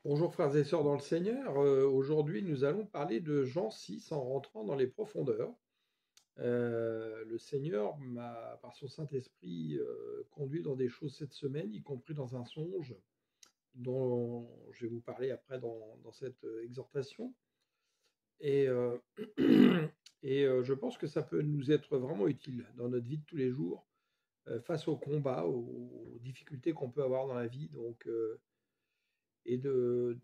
Bonjour frères et sœurs dans le Seigneur. Aujourd'hui, nous allons parler de Jean 6 en rentrant dans les profondeurs. Le Seigneur m'a, par son Saint-Esprit, conduit dans des choses cette semaine, y compris dans un songe dont je vais vous parler après dans cette exhortation. Et, euh, je pense que ça peut nous être vraiment utile dans notre vie de tous les jours, face aux combats, aux difficultés qu'on peut avoir dans la vie. Et de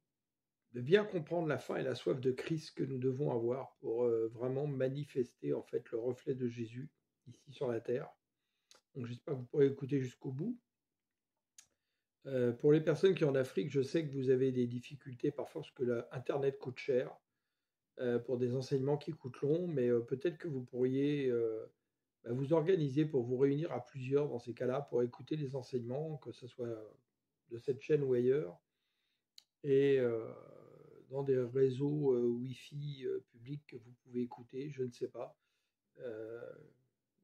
bien comprendre la faim et la soif de Christ que nous devons avoir pour vraiment manifester en fait le reflet de Jésus ici sur la terre. Donc j'espère que vous pourrez écouter jusqu'au bout. Pour les personnes qui sont en Afrique, je sais que vous avez des difficultés parfois parce que l'Internet coûte cher pour des enseignements qui coûtent long, mais peut-être que vous pourriez vous organiser pour vous réunir à plusieurs dans ces cas-là pour écouter les enseignements, que ce soit de cette chaîne ou ailleurs. Et dans des réseaux Wi-Fi publics que vous pouvez écouter, je ne sais pas. Euh,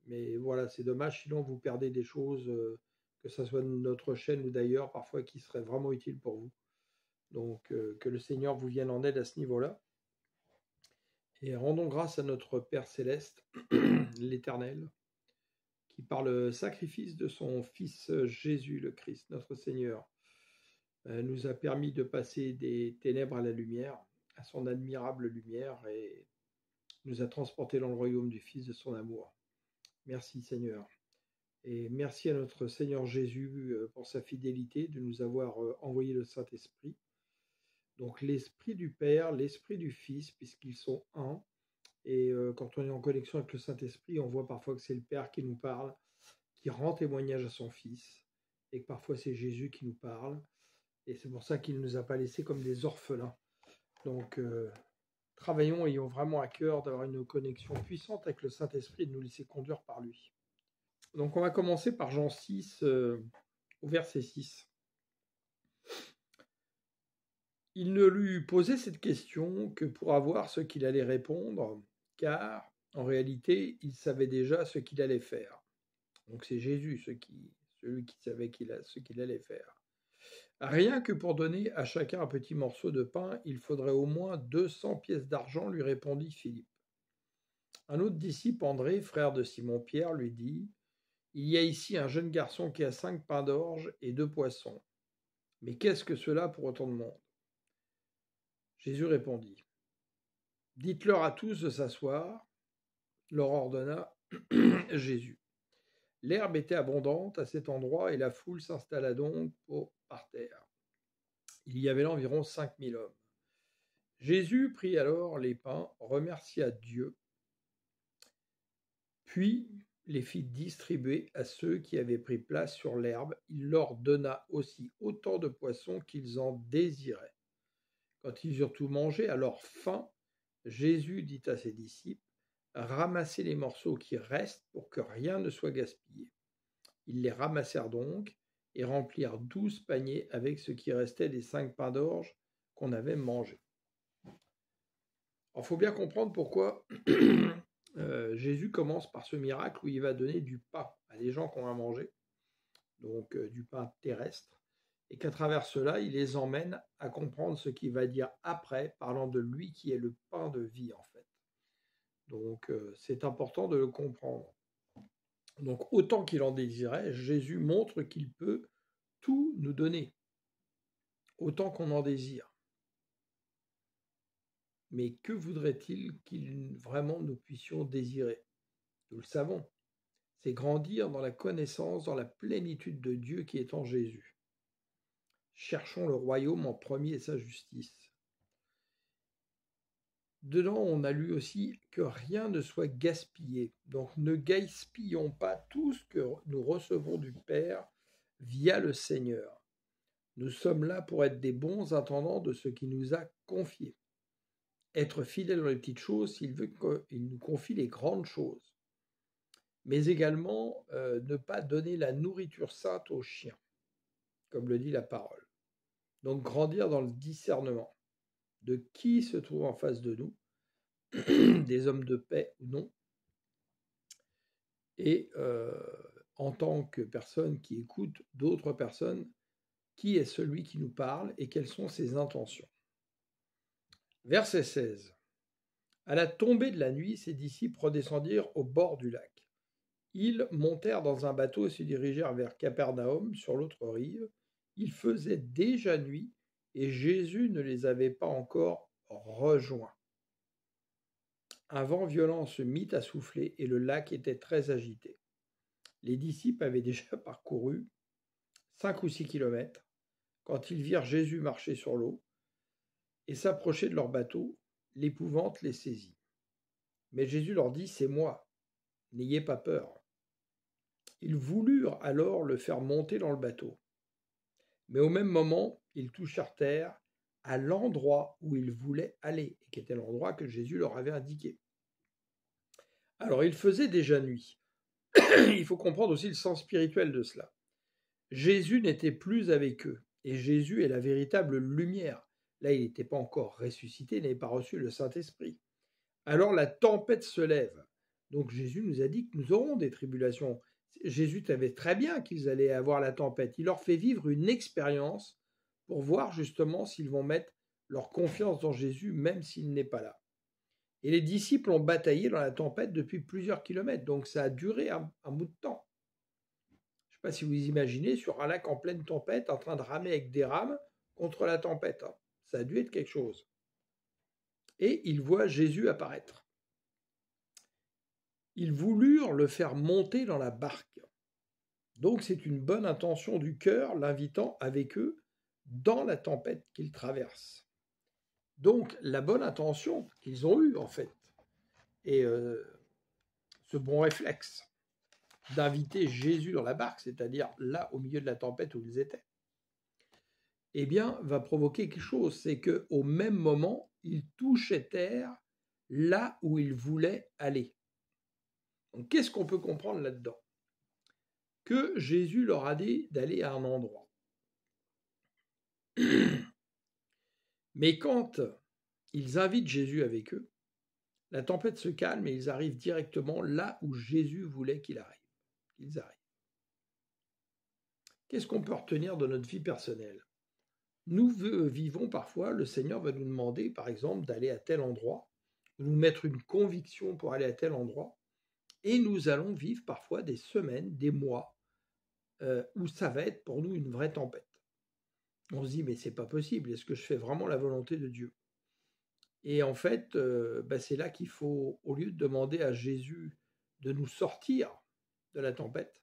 mais voilà, c'est dommage, sinon vous perdez des choses, que ce soit de notre chaîne ou d'ailleurs, parfois qui seraient vraiment utiles pour vous. Donc que le Seigneur vous vienne en aide à ce niveau-là. Et rendons grâce à notre Père céleste, l'Éternel, qui par le sacrifice de son Fils Jésus le Christ, notre Seigneur, nous a permis de passer des ténèbres à la lumière, à son admirable lumière, et nous a transportés dans le royaume du Fils de son amour. Merci Seigneur. Et merci à notre Seigneur Jésus pour sa fidélité de nous avoir envoyé le Saint-Esprit. Donc l'Esprit du Père, l'Esprit du Fils, puisqu'ils sont un. Et quand on est en connexion avec le Saint-Esprit, on voit parfois que c'est le Père qui nous parle, qui rend témoignage à son Fils, et que parfois c'est Jésus qui nous parle. Et c'est pour ça qu'il ne nous a pas laissés comme des orphelins. Donc, travaillons, ayons vraiment à cœur d'avoir une connexion puissante avec le Saint-Esprit et de nous laisser conduire par lui. Donc, on va commencer par Jean 6, au verset 6. Il ne lui posait cette question que pour avoir ce qu'il allait répondre, car, en réalité, il savait déjà ce qu'il allait faire. Donc, c'est Jésus, celui qui savait ce qu'il allait faire. Rien que pour donner à chacun un petit morceau de pain, il faudrait au moins 200 pièces d'argent, lui répondit Philippe. Un autre disciple, André, frère de Simon-Pierre, lui dit, il y a ici un jeune garçon qui a 5 pains d'orge et 2 poissons. Mais qu'est-ce que cela pour autant de monde? Jésus répondit, dites-leur à tous de s'asseoir, leur ordonna Jésus. L'herbe était abondante à cet endroit et la foule s'installa donc par terre. Il y avait là environ 5000 hommes. Jésus prit alors les pains, remercia Dieu, puis les fit distribuer à ceux qui avaient pris place sur l'herbe. Il leur donna aussi autant de poissons qu'ils en désiraient. Quand ils eurent tout mangé, à leur faim, Jésus dit à ses disciples, ramassez les morceaux qui restent pour que rien ne soit gaspillé. Ils les ramassèrent donc et remplirent 12 paniers avec ce qui restait des 5 pains d'orge qu'on avait mangés. Il faut bien comprendre pourquoi Jésus commence par ce miracle où il va donner du pain à des gens qui ont à manger, donc du pain terrestre, et qu'à travers cela, il les emmène à comprendre ce qu'il va dire après, parlant de lui qui est le pain de vie en fait. Donc c'est important de le comprendre. Donc autant qu'il en désirait, Jésus montre qu'il peut tout nous donner, autant qu'on en désire. Mais que voudrait-il qu'il vraiment nous puissions désirer? Nous le savons, c'est grandir dans la connaissance, dans la plénitude de Dieu qui est en Jésus. Cherchons le royaume en premier et sa justice. Dedans, on a lu aussi que rien ne soit gaspillé. Donc ne gaspillons pas tout ce que nous recevons du Père via le Seigneur. Nous sommes là pour être des bons intendants de ce qu'il nous a confié. Être fidèle dans les petites choses s'il veut qu'il nous confie les grandes choses. Mais également ne pas donner la nourriture sainte aux chiens, comme le dit la parole. Donc grandir dans le discernement de qui se trouve en face de nous, des hommes de paix ou non, et en tant que personne qui écoute d'autres personnes, Qui est celui qui nous parle et quelles sont ses intentions? Verset 16. À la tombée de la nuit, ses disciples redescendirent au bord du lac. Ils montèrent dans un bateau et se dirigèrent vers Capernaum sur l'autre rive. Il faisait déjà nuit et Jésus ne les avait pas encore rejoints. Un vent violent se mit à souffler et le lac était très agité. Les disciples avaient déjà parcouru 5 ou 6 kilomètres quand ils virent Jésus marcher sur l'eau et s'approcher de leur bateau. L'épouvante les saisit. Mais Jésus leur dit : « C'est moi, n'ayez pas peur. » Ils voulurent alors le faire monter dans le bateau. Mais au même moment, ils touchèrent terre à l'endroit où ils voulaient aller, et qui était l'endroit que Jésus leur avait indiqué. Alors, il faisait déjà nuit. Il faut comprendre aussi le sens spirituel de cela. Jésus n'était plus avec eux, et Jésus est la véritable lumière. Là, il n'était pas encore ressuscité, il n'avait pas reçu le Saint-Esprit. Alors la tempête se lève. Donc Jésus nous a dit que nous aurons des tribulations. Jésus savait très bien qu'ils allaient avoir la tempête. Il leur fait vivre une expérience pour voir justement s'ils vont mettre leur confiance dans Jésus, même s'il n'est pas là. Et les disciples ont bataillé dans la tempête depuis plusieurs kilomètres, donc ça a duré un bout de temps. Je ne sais pas si vous imaginez, sur un lac en pleine tempête, en train de ramer avec des rames contre la tempête. Ça a dû être quelque chose. Et ils voient Jésus apparaître. Ils voulurent le faire monter dans la barque. Donc c'est une bonne intention du cœur, l'invitant avec eux dans la tempête qu'ils traversent. Donc la bonne intention qu'ils ont eue en fait, et ce bon réflexe d'inviter Jésus dans la barque, c'est-à-dire là au milieu de la tempête où ils étaient, eh bien va provoquer quelque chose, c'est qu'au même moment, ils touchaient terre là où ils voulaient aller. Donc qu'est-ce qu'on peut comprendre là-dedans? Que Jésus leur a dit d'aller à un endroit. Mais quand ils invitent Jésus avec eux, la tempête se calme et ils arrivent directement là où Jésus voulait qu'ils arrivent. Qu'est-ce qu'on peut retenir de notre vie personnelle? Nous vivons parfois, le Seigneur va nous demander, par exemple, d'aller à tel endroit, ou nous mettre une conviction pour aller à tel endroit, et nous allons vivre parfois des semaines, des mois, où ça va être pour nous une vraie tempête. On se dit, mais c'est pas possible, est-ce que je fais vraiment la volonté de Dieu? Et en fait, c'est là qu'il faut, au lieu de demander à Jésus de nous sortir de la tempête,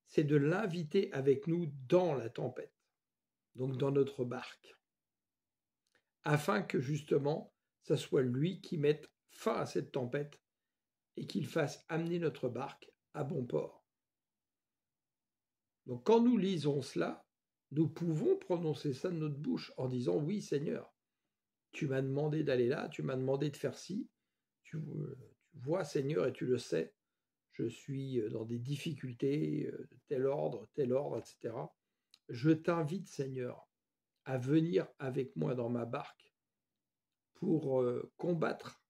c'est de l'inviter avec nous dans la tempête, donc dans notre barque, afin que justement, ça soit lui qui mette fin à cette tempête et qu'il fasse amener notre barque à bon port. Donc quand nous lisons cela, nous pouvons prononcer ça de notre bouche en disant « Oui Seigneur, tu m'as demandé d'aller là, tu m'as demandé de faire ci, tu vois Seigneur et tu le sais, je suis dans des difficultés de tel ordre, etc. Je t'invite Seigneur à venir avec moi dans ma barque pour combattre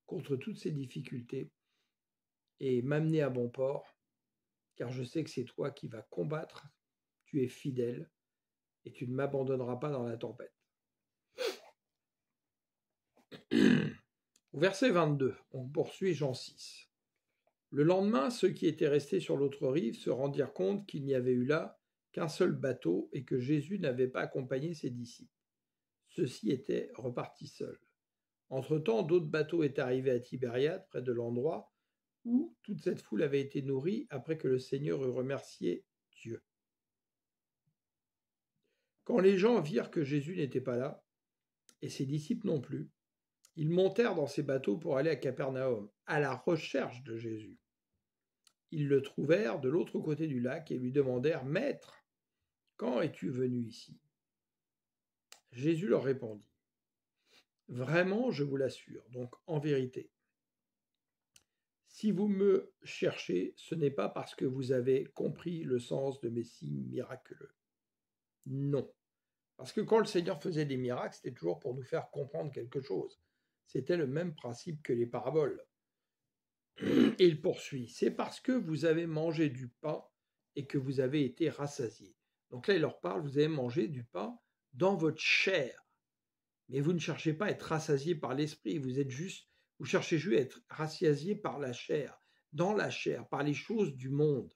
contre toutes ces difficultés et m'amener à bon port, car je sais que c'est toi qui vas combattre, tu es fidèle et tu ne m'abandonneras pas dans la tempête. » Au verset 22, on poursuit Jean 6. Le lendemain, ceux qui étaient restés sur l'autre rive se rendirent compte qu'il n'y avait eu là qu'un seul bateau et que Jésus n'avait pas accompagné ses disciples. Ceux-ci étaient repartis seuls. Entre-temps, d'autres bateaux étaient arrivés à Tibériade, près de l'endroit où toute cette foule avait été nourrie après que le Seigneur eut remercié Dieu. Quand les gens virent que Jésus n'était pas là, et ses disciples non plus, ils montèrent dans ces bateaux pour aller à Capernaum, à la recherche de Jésus. Ils le trouvèrent de l'autre côté du lac et lui demandèrent « Maître, quand es-tu venu ici ?» Jésus leur répondit « Vraiment, je vous l'assure, donc en vérité, si vous me cherchez, ce n'est pas parce que vous avez compris le sens de mes signes miraculeux. Non. Parce que quand le Seigneur faisait des miracles, c'était toujours pour nous faire comprendre quelque chose. C'était le même principe que les paraboles. Et il poursuit, c'est parce que vous avez mangé du pain et que vous avez été rassasiés. Donc là, il leur parle, vous avez mangé du pain dans votre chair. Mais vous ne cherchez pas à être rassasié par l'esprit, vous cherchez juste à être rassasié par la chair, dans la chair, par les choses du monde.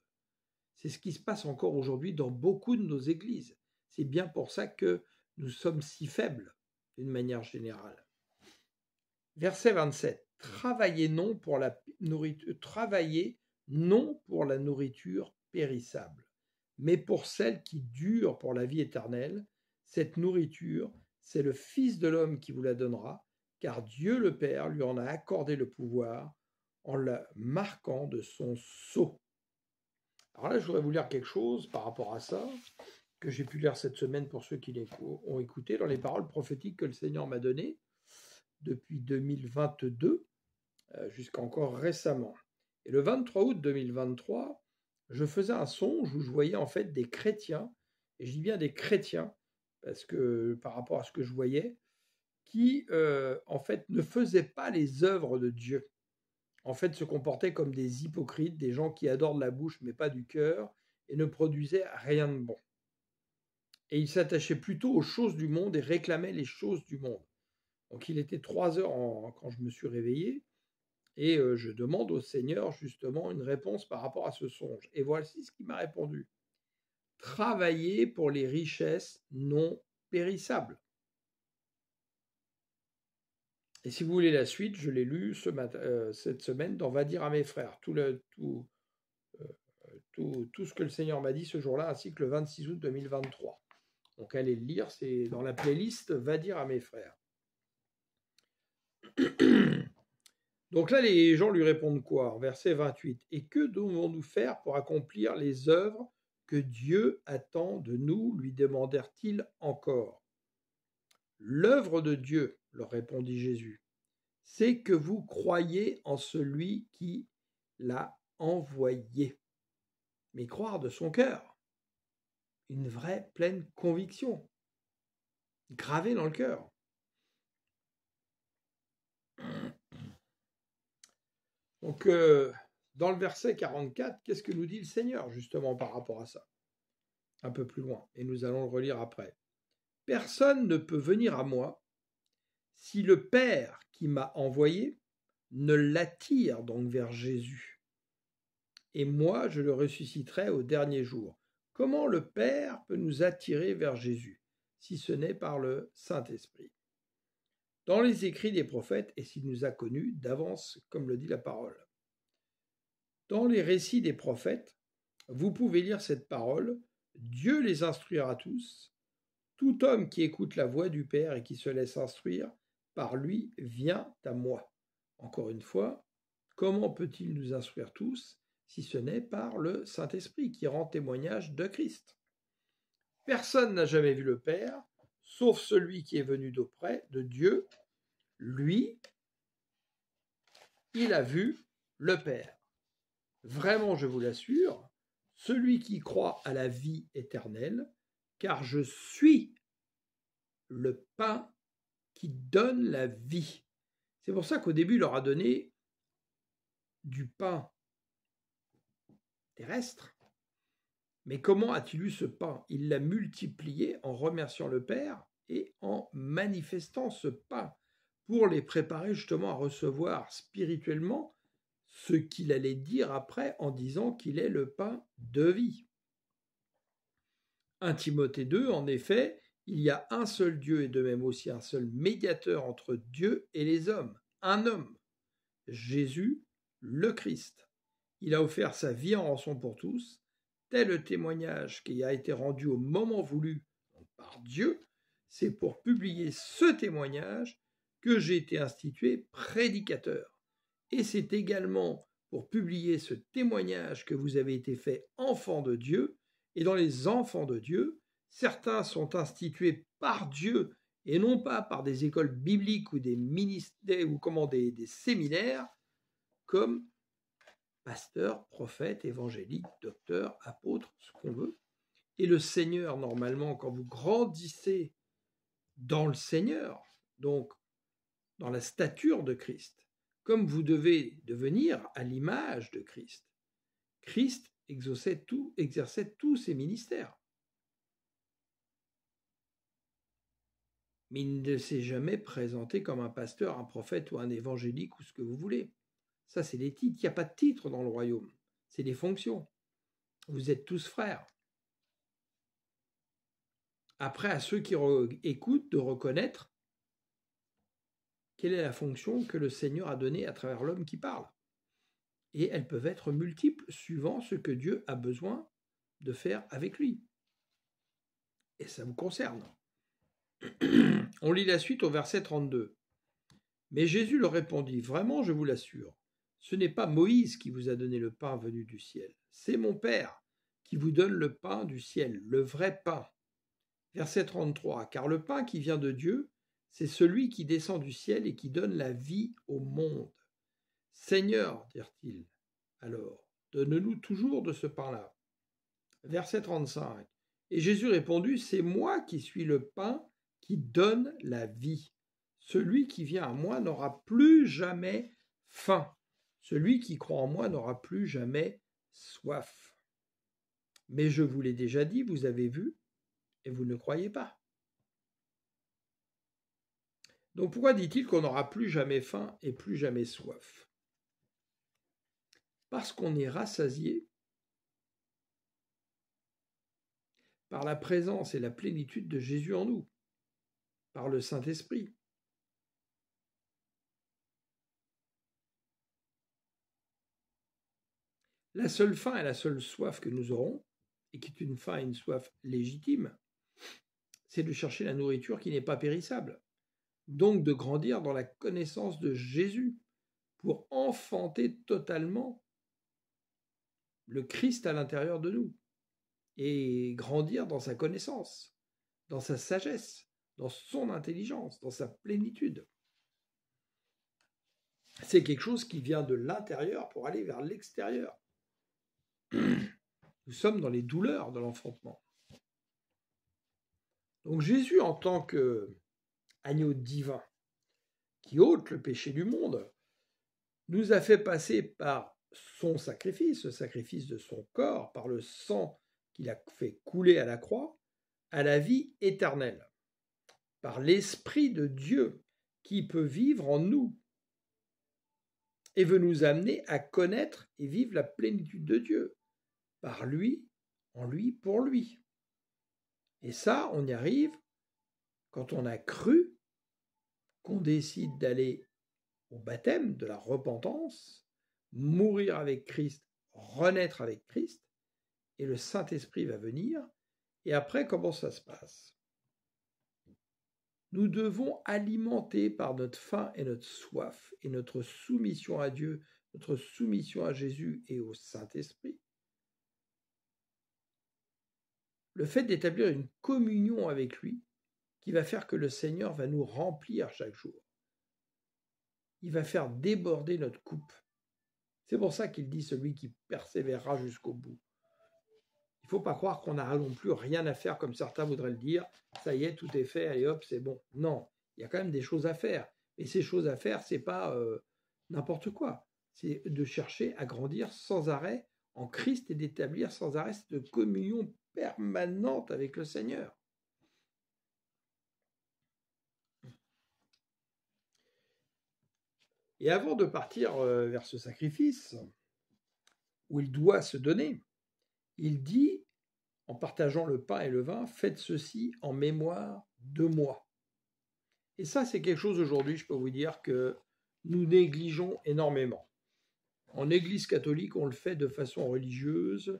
C'est ce qui se passe encore aujourd'hui dans beaucoup de nos églises. C'est bien pour ça que nous sommes si faibles, d'une manière générale. Verset 27. Travaillez non pour la nourriture périssable, mais pour celle qui dure pour la vie éternelle. Cette nourriture, c'est le Fils de l'homme qui vous la donnera, car Dieu le Père lui en a accordé le pouvoir en la marquant de son sceau. Alors là, je voudrais vous lire quelque chose par rapport à ça, que j'ai pu lire cette semaine pour ceux qui l'ont écouté, dans les paroles prophétiques que le Seigneur m'a données depuis 2022 jusqu'à encore récemment. Et le 23 août 2023, je faisais un songe où je voyais en fait des chrétiens, et je dis bien des chrétiens, parce que par rapport à ce que je voyais, qui en fait ne faisaient pas les œuvres de Dieu. En fait, se comportaient comme des hypocrites, des gens qui adorent de la bouche mais pas du cœur, et ne produisaient rien de bon. Et ils s'attachaient plutôt aux choses du monde et réclamaient les choses du monde. Donc il était 3 heures quand je me suis réveillé, et je demande au Seigneur justement une réponse par rapport à ce songe. Et voici ce qu'il m'a répondu. Travaillez pour les richesses non périssables. Et si vous voulez la suite, je l'ai lu cette semaine dans Va dire à mes frères. Tout ce que le Seigneur m'a dit ce jour-là, ainsi que le 26 août 2023. Donc allez le lire, c'est dans la playlist Va dire à mes frères. Donc là, les gens lui répondent quoi? Verset 28. Et que devons-nous faire pour accomplir les œuvres que Dieu attend de nous, lui demandèrent-ils encore. L'œuvre de Dieu, leur répondit Jésus, c'est que vous croyez en celui qui l'a envoyé. Mais croire de son cœur, une vraie pleine conviction, gravée dans le cœur. Donc, dans le verset 44, qu'est-ce que nous dit le Seigneur justement par rapport à ça? Un peu plus loin, et nous allons le relire après. Personne ne peut venir à moi si le Père qui m'a envoyé ne l'attire donc vers Jésus. Et moi, je le ressusciterai au dernier jour. Comment le Père peut nous attirer vers Jésus, si ce n'est par le Saint-Esprit? Dans les écrits des prophètes, et s'il nous a connus d'avance, comme le dit la parole. Dans les récits des prophètes, vous pouvez lire cette parole, Dieu les instruira tous. Tout homme qui écoute la voix du Père et qui se laisse instruire par lui vient à moi. Encore une fois, comment peut-il nous instruire tous si ce n'est par le Saint-Esprit qui rend témoignage de Christ? Personne n'a jamais vu le Père, sauf celui qui est venu d'auprès de Dieu. Lui, il a vu le Père. Vraiment, je vous l'assure, celui qui croit à la vie éternelle, car je suis le pain qui donne la vie. C'est pour ça qu'au début, il leur a donné du pain terrestre. Mais comment a-t-il eu ce pain? Il l'a multiplié en remerciant le Père et en manifestant ce pain pour les préparer justement à recevoir spirituellement ce qu'il allait dire après en disant qu'il est le pain de vie. 1 Timothée 2, en effet, il y a un seul Dieu et de même aussi un seul médiateur entre Dieu et les hommes, un homme, Jésus, le Christ. Il a offert sa vie en rançon pour tous, tel le témoignage qui a été rendu au moment voulu par Dieu. C'est pour publier ce témoignage que j'ai été institué prédicateur. Et c'est également pour publier ce témoignage que vous avez été fait enfant de Dieu. Et dans les enfants de Dieu, certains sont institués par Dieu et non pas par des écoles bibliques ou des ministères ou des séminaires comme pasteurs, prophètes, évangéliques, docteurs, apôtres, ce qu'on veut. Et le Seigneur, normalement, quand vous grandissez dans le Seigneur, donc dans la stature de Christ, comme vous devez devenir à l'image de Christ, Christ exerçait tous ses ministères. mais il ne s'est jamais présenté comme un pasteur, un prophète ou un évangélique ou ce que vous voulez. Ça, c'est les titres. Il n'y a pas de titre dans le royaume. C'est des fonctions. Vous êtes tous frères. Après, à ceux qui écoutent, de reconnaître quelle est la fonction que le Seigneur a donnée à travers l'homme qui parle. Et elles peuvent être multiples suivant ce que Dieu a besoin de faire avec lui. Et ça vous concerne. On lit la suite au verset 32. Mais Jésus leur répondit, vraiment, je vous l'assure, ce n'est pas Moïse qui vous a donné le pain venu du ciel, c'est mon Père qui vous donne le pain du ciel, le vrai pain. Verset 33, car le pain qui vient de Dieu, c'est celui qui descend du ciel et qui donne la vie au monde. Seigneur, dirent-ils, alors, donne-nous toujours de ce pain-là. Verset 35, et Jésus répondit, c'est moi qui suis le pain qui donne la vie. Celui qui vient à moi n'aura plus jamais faim. Celui qui croit en moi n'aura plus jamais soif. Mais je vous l'ai déjà dit, vous avez vu, et vous ne croyez pas. Donc pourquoi dit-il qu'on n'aura plus jamais faim et plus jamais soif? Parce qu'on est rassasié par la présence et la plénitude de Jésus en nous, par le Saint-Esprit. La seule faim et la seule soif que nous aurons, et qui est une faim et une soif légitime, c'est de chercher la nourriture qui n'est pas périssable, donc de grandir dans la connaissance de Jésus pour enfanter totalement le Christ à l'intérieur de nous et grandir dans sa connaissance, dans sa sagesse, dans son intelligence, dans sa plénitude. C'est quelque chose qui vient de l'intérieur pour aller vers l'extérieur. Nous sommes dans les douleurs de l'enfantement. Donc Jésus, en tant qu'agneau divin qui ôte le péché du monde, nous a fait passer par son sacrifice, le sacrifice de son corps, par le sang qu'il a fait couler à la croix, à la vie éternelle, par l'Esprit de Dieu qui peut vivre en nous et veut nous amener à connaître et vivre la plénitude de Dieu, par lui, en lui, pour lui. Et ça, on y arrive quand on a cru, qu'on décide d'aller au baptême de la repentance, mourir avec Christ, renaître avec Christ, et le Saint-Esprit va venir. Et après, comment ça se passe? Nous devons alimenter par notre faim et notre soif et notre soumission à Dieu, notre soumission à Jésus et au Saint-Esprit, le fait d'établir une communion avec lui qui va faire que le Seigneur va nous remplir chaque jour. Il va faire déborder notre coupe. C'est pour ça qu'il dit celui qui persévérera jusqu'au bout. Il ne faut pas croire qu'on n'a non plus rien à faire comme certains voudraient le dire. Ça y est, tout est fait, allez hop, c'est bon. Non, il y a quand même des choses à faire. Et ces choses à faire, ce n'est pas n'importe quoi. C'est de chercher à grandir sans arrêt en Christ et d'établir sans arrêt cette communion permanente avec le Seigneur. Et avant de partir vers ce sacrifice, où il doit se donner, il dit, en partageant le pain et le vin, faites ceci en mémoire de moi. Et ça, c'est quelque chose aujourd'hui, je peux vous dire, que nous négligeons énormément. En Église catholique, on le fait de façon religieuse,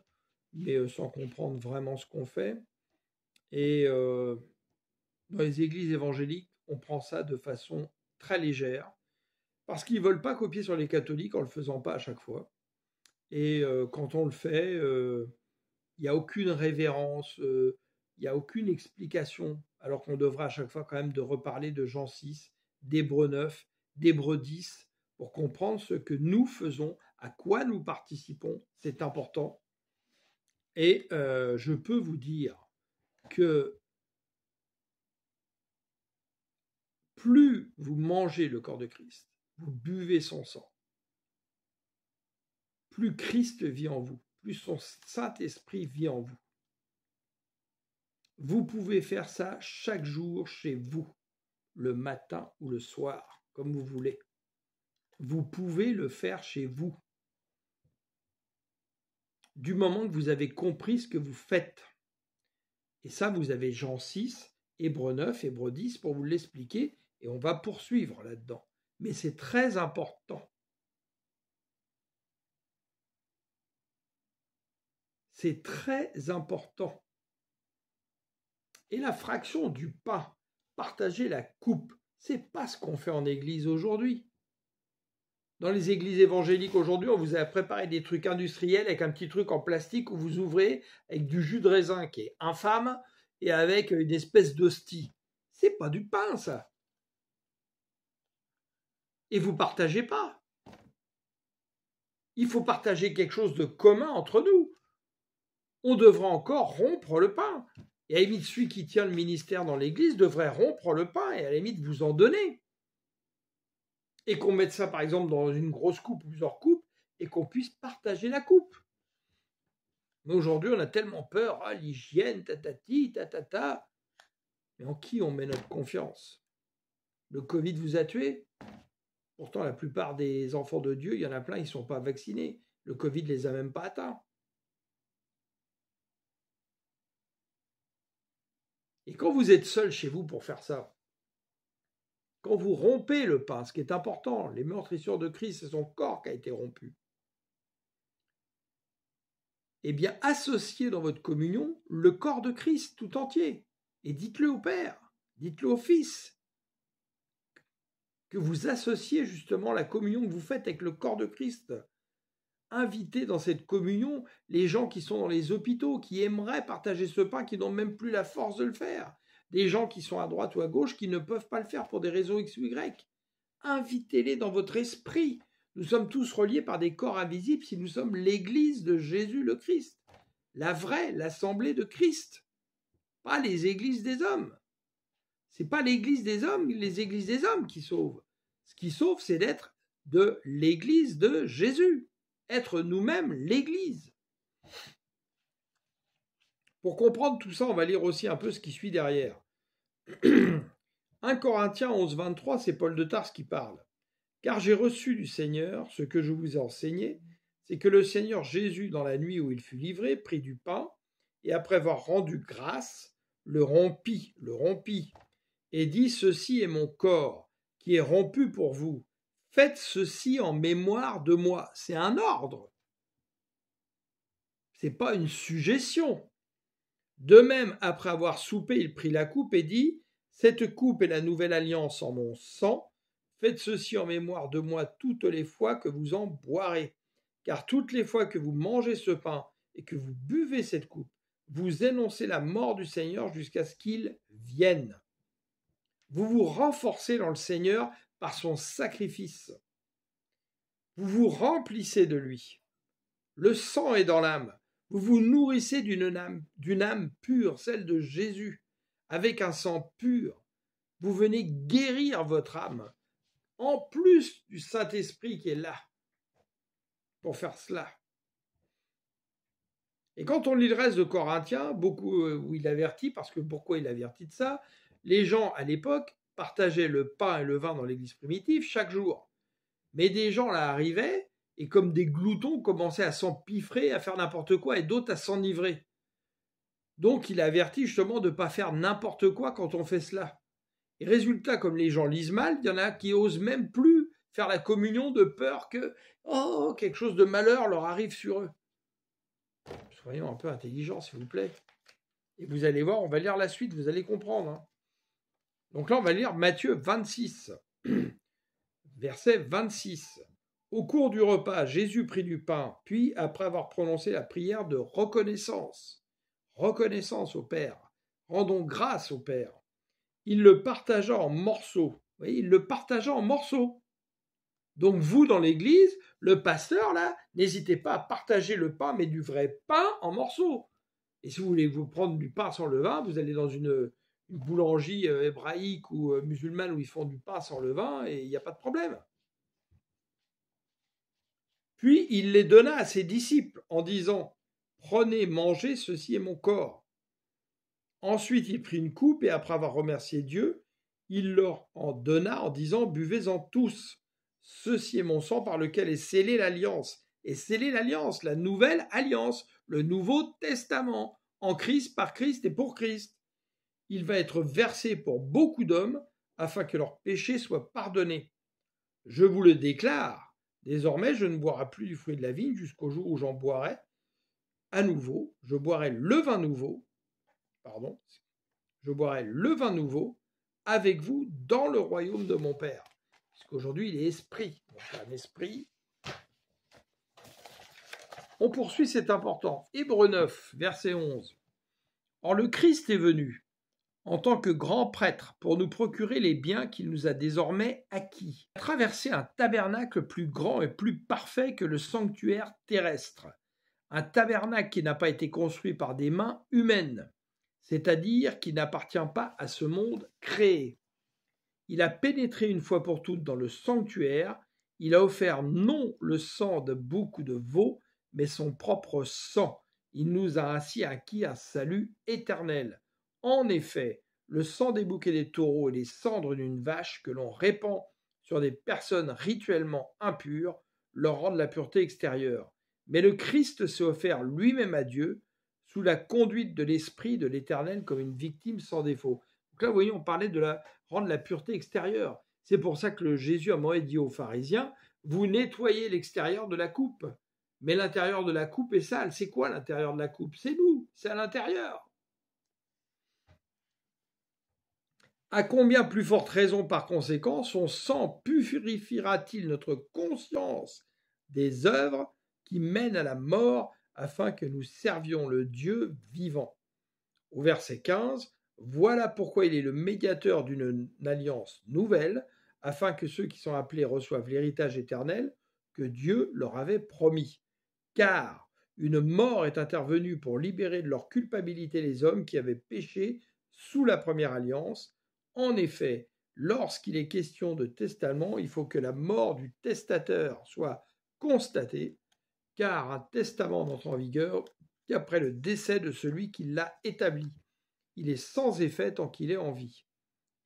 mais sans comprendre vraiment ce qu'on fait. Et dans les églises évangéliques, on prend ça de façon très légère, parce qu'ils ne veulent pas copier sur les catholiques en ne le faisant pas à chaque fois. Et quand on le fait, il n'y a aucune révérence, il n'y a aucune explication, alors qu'on devrait à chaque fois quand même de reparler de Jean 6, d'Hébreux 9, d'Hébreux 10, pour comprendre ce que nous faisons, à quoi nous participons, c'est important. Et je peux vous dire que plus vous mangez le corps de Christ, vous buvez son sang, plus Christ vit en vous, plus son Saint-Esprit vit en vous. Vous pouvez faire ça chaque jour chez vous. le matin ou le soir, comme vous voulez. Vous pouvez le faire chez vous, du moment que vous avez compris ce que vous faites. Et ça, vous avez Jean 6, Hébreux 9, Hébreux 10 pour vous l'expliquer, et on va poursuivre là-dedans. Mais c'est très important. C'est très important. Et la fraction du pain, partager la coupe, c'est pas ce qu'on fait en église aujourd'hui. Dans les églises évangéliques aujourd'hui, on vous a préparé des trucs industriels avec un petit truc en plastique où vous ouvrez avec du jus de raisin qui est infâme et avec une espèce d'hostie. C'est pas du pain, ça. Et vous partagez pas. Il faut partager quelque chose de commun entre nous. On devra encore rompre le pain. Et à la limite, celui qui tient le ministère dans l'église devrait rompre le pain et à la limite vous en donner. Et qu'on mette ça, par exemple, dans une grosse coupe, plusieurs coupes, et qu'on puisse partager la coupe. Mais aujourd'hui, on a tellement peur, l'hygiène, tatati, tatata. Mais en qui on met notre confiance? Le Covid vous a tué? Pourtant, la plupart des enfants de Dieu, il y en a plein, ils ne sont pas vaccinés. Le Covid ne les a même pas atteints. Et quand vous êtes seul chez vous pour faire ça, quand vous rompez le pain, ce qui est important, les meurtrissures de Christ, c'est son corps qui a été rompu. Eh bien, associez dans votre communion le corps de Christ tout entier. Et dites-le au Père, dites-le au Fils, que vous associez justement la communion que vous faites avec le corps de Christ. Invitez dans cette communion les gens qui sont dans les hôpitaux, qui aimeraient partager ce pain, qui n'ont même plus la force de le faire. Des gens qui sont à droite ou à gauche, qui ne peuvent pas le faire pour des raisons X ou Y. Invitez-les dans votre esprit. Nous sommes tous reliés par des corps invisibles si nous sommes l'Église de Jésus le Christ. La vraie, l'assemblée de Christ. Pas les églises des hommes. Ce n'est pas l'église des hommes, les églises des hommes qui sauvent. Ce qui sauve, c'est d'être de l'église de Jésus. Être nous-mêmes l'église. Pour comprendre tout ça, on va lire aussi un peu ce qui suit derrière. 1 Corinthiens 11, 23, c'est Paul de Tarse qui parle. Car j'ai reçu du Seigneur ce que je vous ai enseigné, c'est que le Seigneur Jésus, dans la nuit où il fut livré, prit du pain, et après avoir rendu grâce, le rompit, et dit, ceci est mon corps, qui est rompu pour vous. Faites ceci en mémoire de moi. C'est un ordre. Ce n'est pas une suggestion. De même, après avoir soupé, il prit la coupe et dit, cette coupe est la nouvelle alliance en mon sang. Faites ceci en mémoire de moi toutes les fois que vous en boirez. Car toutes les fois que vous mangez ce pain et que vous buvez cette coupe, vous énoncez la mort du Seigneur jusqu'à ce qu'il vienne. Vous vous renforcez dans le Seigneur par son sacrifice. Vous vous remplissez de lui. Le sang est dans l'âme. Vous vous nourrissez d'une âme pure, celle de Jésus, avec un sang pur. Vous venez guérir votre âme, en plus du Saint-Esprit qui est là pour faire cela. Et quand on lit le reste de Corinthiens, où il avertit, parce que pourquoi il avertit de ça? Les gens à l'époque partageaient le pain et le vin dans l'église primitive chaque jour. Mais des gens là arrivaient et comme des gloutons commençaient à s'empiffrer, à faire n'importe quoi et d'autres à s'enivrer. Donc il avertit justement de ne pas faire n'importe quoi quand on fait cela. Et résultat, comme les gens lisent mal, il y en a qui osent même plus faire la communion de peur que quelque chose de malheur leur arrive sur eux. Soyons un peu intelligents, s'il vous plaît. Et vous allez voir, on va lire la suite, vous allez comprendre. Donc là, on va lire Matthieu 26, verset 26. Au cours du repas, Jésus prit du pain, puis, après avoir prononcé la prière de reconnaissance au Père, rendons grâce au Père, il le partagea en morceaux. Vous voyez, il le partagea en morceaux. Donc vous, dans l'église, le pasteur, là, n'hésitez pas à partager le pain, mais du vrai pain en morceaux. Et si vous voulez vous prendre du pain sans levain, vous allez dans une boulangerie hébraïque ou musulmane où ils font du pain sans levain et il n'y a pas de problème. Puis il les donna à ses disciples en disant « Prenez, mangez, ceci est mon corps ». Ensuite il prit une coupe et après avoir remercié Dieu, Il leur en donna en disant, buvez-en tous. Ceci est mon sang par lequel est scellée l'alliance. Et scellée l'alliance, la nouvelle alliance, le Nouveau Testament, en Christ, par Christ et pour Christ. Il va être versé pour beaucoup d'hommes afin que leurs péchés soient pardonnés. Je vous le déclare, désormais je ne boirai plus du fruit de la vigne jusqu'au jour où j'en boirai à nouveau. Je boirai le vin nouveau, avec vous dans le royaume de mon Père. Puisqu'aujourd'hui il est esprit, donc un esprit. On poursuit, c'est important. Hébreux 9, verset 11. Or le Christ est venu en tant que grand prêtre pour nous procurer les biens qu'il nous a désormais acquis. Il a traversé un tabernacle plus grand et plus parfait que le sanctuaire terrestre. Un tabernacle qui n'a pas été construit par des mains humaines, c'est-à-dire qui n'appartient pas à ce monde créé. Il a pénétré une fois pour toutes dans le sanctuaire, il a offert non le sang de boucs ou de veaux, mais son propre sang. Il nous a ainsi acquis un salut éternel. En effet, le sang des boucs et des taureaux et les cendres d'une vache que l'on répand sur des personnes rituellement impures leur rendent la pureté extérieure. Mais le Christ s'est offert lui-même à Dieu sous la conduite de l'Esprit de l'Éternel comme une victime sans défaut. Donc là, vous voyez, on parlait de rendre la pureté extérieure. C'est pour ça que Jésus a moment dit aux pharisiens, vous nettoyez l'extérieur de la coupe, mais l'intérieur de la coupe est sale. C'est quoi l'intérieur de la coupe? C'est nous, c'est à l'intérieur. À combien plus forte raison, par conséquent, son sang purifiera-t-il notre conscience des œuvres qui mènent à la mort afin que nous servions le Dieu vivant? Au verset 15, voilà pourquoi il est le médiateur d'une alliance nouvelle, afin que ceux qui sont appelés reçoivent l'héritage éternel que Dieu leur avait promis. Car une mort est intervenue pour libérer de leur culpabilité les hommes qui avaient péché sous la première alliance. En effet, lorsqu'il est question de testament, il faut que la mort du testateur soit constatée, car un testament n'entre en vigueur qu'après le décès de celui qui l'a établi. Il est sans effet tant qu'il est en vie.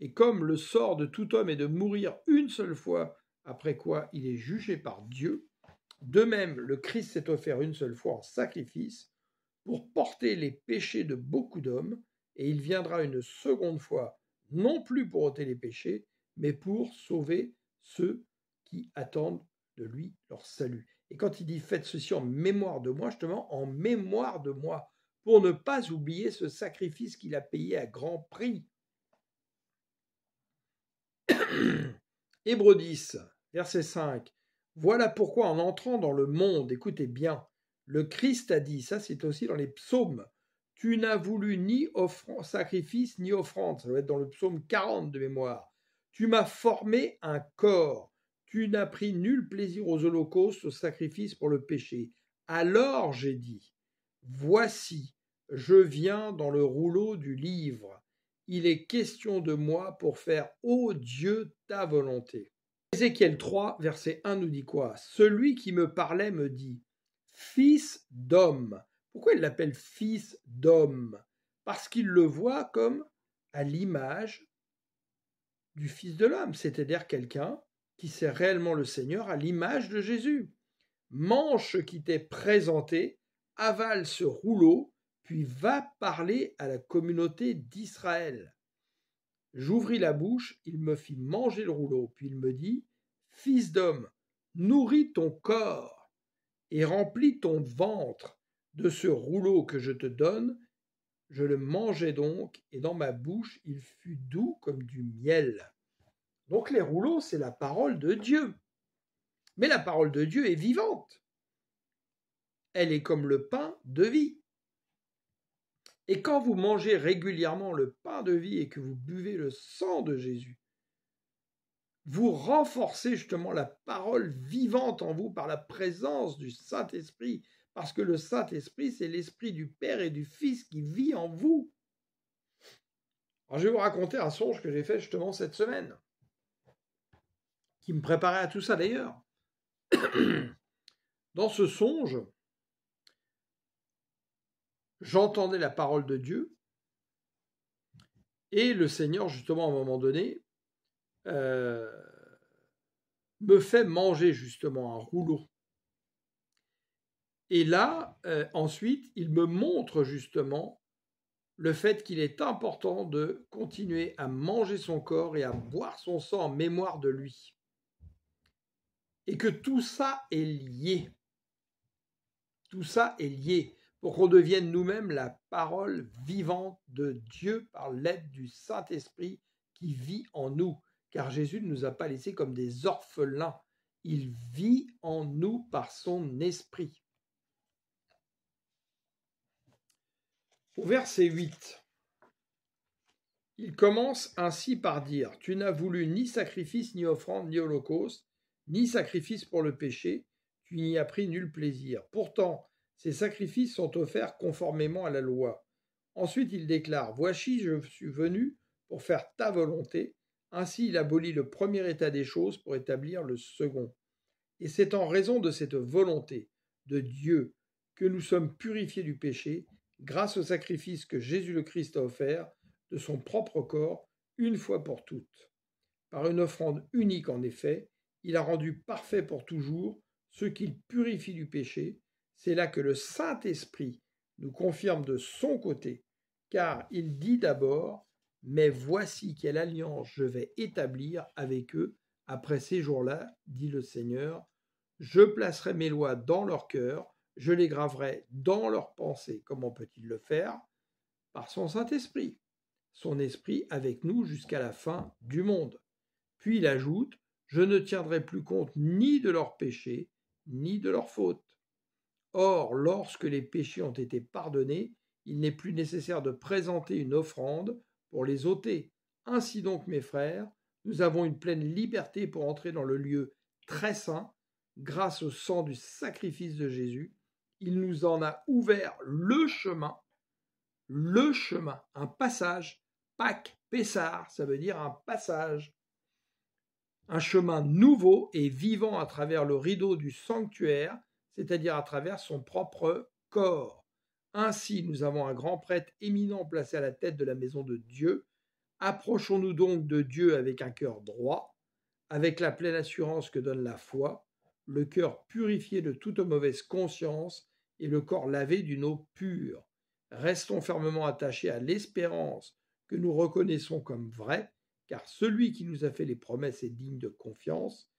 Et comme le sort de tout homme est de mourir une seule fois, après quoi il est jugé par Dieu, de même le Christ s'est offert une seule fois en sacrifice pour porter les péchés de beaucoup d'hommes, et il viendra une seconde fois, non plus pour ôter les péchés, mais pour sauver ceux qui attendent de lui leur salut. Et quand il dit « faites ceci en mémoire de moi », justement, en mémoire de moi, pour ne pas oublier ce sacrifice qu'il a payé à grand prix. Hébreux 10, verset 5. Voilà pourquoi en entrant dans le monde, écoutez bien, le Christ a dit, ça c'est aussi dans les psaumes, tu n'as voulu ni sacrifice ni offrande, ça doit être dans le psaume 40 de mémoire. Tu m'as formé un corps, tu n'as pris nul plaisir aux holocaustes, aux sacrifices pour le péché. Alors j'ai dit, voici, je viens dans le rouleau du livre. Il est question de moi pour faire, ô Dieu, ta volonté. Ézéchiel 3, verset 1 nous dit quoi? Celui qui me parlait me dit, fils d'homme. Pourquoi il l'appelle fils d'homme? Parce qu'il le voit comme à l'image du Fils de l'homme, c'est-à-dire quelqu'un qui sait réellement le Seigneur à l'image de Jésus. Mange ce qui t'est présenté, avale ce rouleau, puis va parler à la communauté d'Israël. J'ouvris la bouche, il me fit manger le rouleau, puis il me dit, fils d'homme, nourris ton corps et remplis ton ventre de ce rouleau que je te donne. Je le mangeai donc, et dans ma bouche il fut doux comme du miel. Donc les rouleaux, c'est la parole de Dieu. Mais la parole de Dieu est vivante. Elle est comme le pain de vie. Et quand vous mangez régulièrement le pain de vie et que vous buvez le sang de Jésus, vous renforcez justement la parole vivante en vous par la présence du Saint-Esprit, parce que le Saint-Esprit, c'est l'Esprit du Père et du Fils qui vit en vous. Alors, je vais vous raconter un songe que j'ai fait justement cette semaine, qui me préparait à tout ça d'ailleurs. Dans ce songe, j'entendais la parole de Dieu, et le Seigneur, justement, à un moment donné, me fait manger justement un rouleau. Et là, ensuite, il me montre justement le fait qu'il est important de continuer à manger son corps et à boire son sang en mémoire de lui. Et que tout ça est lié. Tout ça est lié pour qu'on devienne nous-mêmes la parole vivante de Dieu par l'aide du Saint-Esprit qui vit en nous. Car Jésus ne nous a pas laissés comme des orphelins. Il vit en nous par son esprit. Au verset 8, il commence ainsi par dire « Tu n'as voulu ni sacrifice, ni offrande, ni holocauste, ni sacrifice pour le péché, tu n'y as pris nul plaisir. Pourtant, ces sacrifices sont offerts conformément à la loi. » Ensuite, il déclare « Voici, je suis venu pour faire ta volonté. » Ainsi, il abolit le premier état des choses pour établir le second. Et c'est en raison de cette volonté de Dieu que nous sommes purifiés du péché grâce au sacrifice que Jésus le Christ a offert de son propre corps une fois pour toutes. Par une offrande unique en effet, il a rendu parfait pour toujours ceux qu'il purifie du péché. C'est là que le Saint-Esprit nous confirme de son côté, car il dit d'abord « Mais voici quelle alliance je vais établir avec eux après ces jours-là, dit le Seigneur. Je placerai mes lois dans leur cœur, je les graverai dans leurs pensées. » Comment peut-il le faire ? Par son Saint-Esprit. Son esprit avec nous jusqu'à la fin du monde. Puis il ajoute « Je ne tiendrai plus compte ni de leurs péchés, ni de leurs fautes. » Or, lorsque les péchés ont été pardonnés, il n'est plus nécessaire de présenter une offrande pour les ôter. Ainsi donc, mes frères, nous avons une pleine liberté pour entrer dans le lieu très saint, grâce au sang du sacrifice de Jésus. Il nous en a ouvert le chemin, un passage. Pâques, Pessar, ça veut dire un passage. Un chemin nouveau et vivant à travers le rideau du sanctuaire, c'est-à-dire à travers son propre corps. Ainsi, nous avons un grand prêtre éminent placé à la tête de la maison de Dieu. Approchons-nous donc de Dieu avec un cœur droit, avec la pleine assurance que donne la foi, le cœur purifié de toute mauvaise conscience et le corps lavé d'une eau pure. Restons fermement attachés à l'espérance que nous reconnaissons comme vraie, car celui qui nous a fait les promesses est digne de confiance,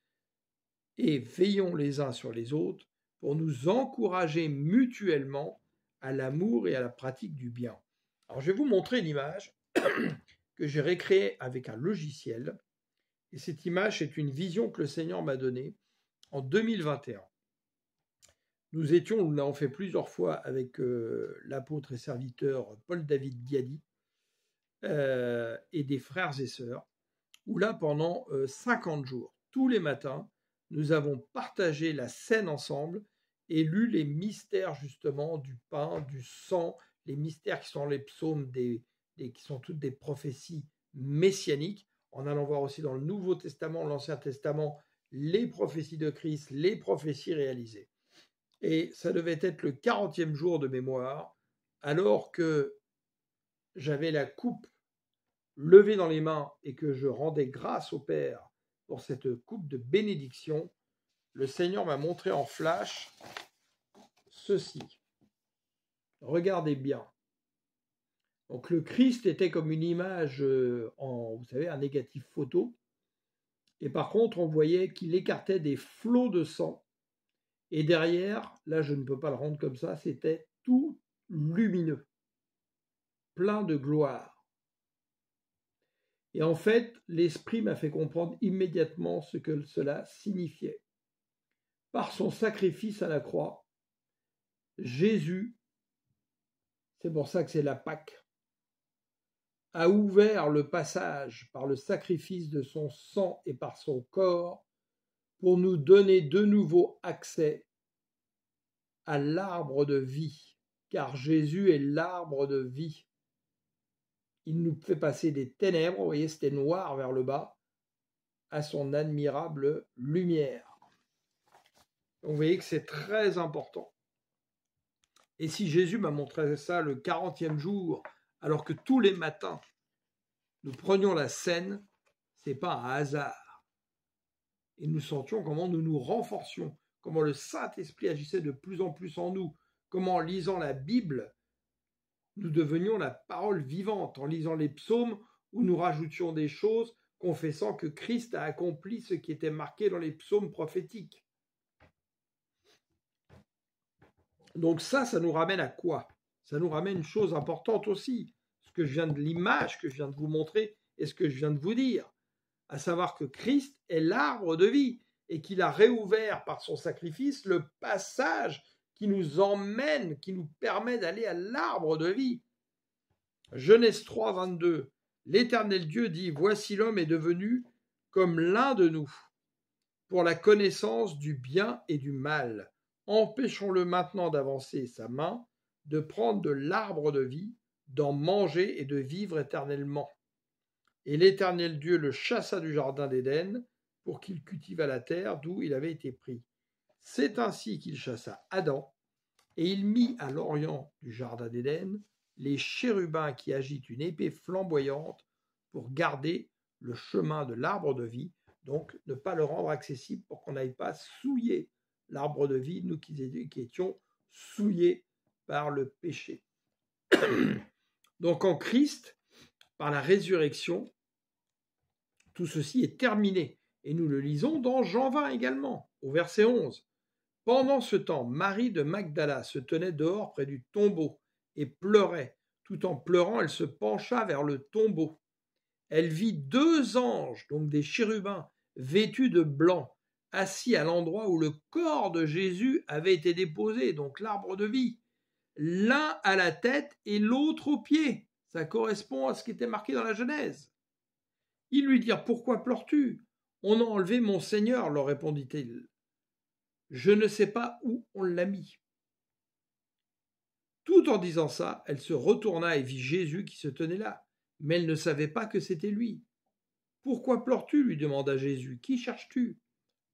et veillons les uns sur les autres pour nous encourager mutuellement à l'amour et à la pratique du bien. Alors, je vais vous montrer une image que j'ai recréée avec un logiciel, et cette image est une vision que le Seigneur m'a donnée en 2021. Nous l'avons fait plusieurs fois avec l'apôtre et serviteur Paul-David Diady, et des frères et sœurs, où là, pendant 50 jours, tous les matins, nous avons partagé la scène ensemble et lu les mystères justement du pain, du sang, les mystères qui sont les psaumes, qui sont toutes des prophéties messianiques, en allant voir aussi dans le Nouveau Testament, l'Ancien Testament, les prophéties de Christ, les prophéties réalisées. Et ça devait être le 40e jour de mémoire, alors que j'avais la coupe levée dans les mains et que je rendais grâce au Père pour cette coupe de bénédiction. Le Seigneur m'a montré en flash ceci. Regardez bien. Donc le Christ était comme une image vous savez, un négatif photo. Et par contre, on voyait qu'il écartait des flots de sang. Et derrière, là je ne peux pas le rendre comme ça, c'était tout lumineux, plein de gloire. Et en fait, l'Esprit m'a fait comprendre immédiatement ce que cela signifiait. Par son sacrifice à la croix, Jésus, c'est pour ça que c'est la Pâque, a ouvert le passage par le sacrifice de son sang et par son corps pour nous donner de nouveau accès à l'arbre de vie, car Jésus est l'arbre de vie. Il nous fait passer des ténèbres, vous voyez, c'était noir vers le bas, à son admirable lumière. Donc vous voyez que c'est très important. Et si Jésus m'a montré ça le 40e jour, alors que tous les matins, nous prenions la scène, Ce n'est pas un hasard. Et nous sentions comment nous nous renforcions, comment le Saint-Esprit agissait de plus en plus en nous, comment en lisant la Bible, nous devenions la parole vivante, en lisant les psaumes où nous rajoutions des choses, confessant que Christ a accompli ce qui était marqué dans les psaumes prophétiques. Donc ça nous ramène à quoi? Ça nous ramène une chose importante aussi, ce que je viens de l'image que je viens de vous montrer et ce que je viens de vous dire, à savoir que Christ est l'arbre de vie et qu'il a réouvert par son sacrifice le passage qui nous emmène, qui nous permet d'aller à l'arbre de vie. Genèse 3, 22. L'Éternel Dieu dit, voici l'homme est devenu comme l'un de nous, pour la connaissance du bien et du mal. Empêchons-le maintenant d'avancer sa main, de prendre de l'arbre de vie, d'en manger et de vivre éternellement. Et l'Éternel Dieu le chassa du jardin d'Éden pour qu'il cultivât la terre d'où il avait été pris. C'est ainsi qu'il chassa Adam, et il mit à l'orient du jardin d'Éden les chérubins qui agitent une épée flamboyante pour garder le chemin de l'arbre de vie, donc ne pas le rendre accessible pour qu'on n'aille pas souiller l'arbre de vie, nous qui étions souillés par le péché. Donc en Christ, par la résurrection, tout ceci est terminé. Et nous le lisons dans Jean 20 également, au verset 11. Pendant ce temps, Marie de Magdala se tenait dehors près du tombeau et pleurait. Tout en pleurant, elle se pencha vers le tombeau. Elle vit 2 anges, donc des chérubins, vêtus de blanc, assis à l'endroit où le corps de Jésus avait été déposé, donc l'arbre de vie, l'un à la tête et l'autre aux pieds. Ça correspond à ce qui était marqué dans la Genèse. Ils lui dirent, pourquoi pleures-tu? On a enlevé mon Seigneur, leur répondit-il. Je ne sais pas où on l'a mis. Tout en disant ça, elle se retourna et vit Jésus qui se tenait là, mais elle ne savait pas que c'était lui. Pourquoi pleures-tu? Lui demanda Jésus. Qui cherches-tu?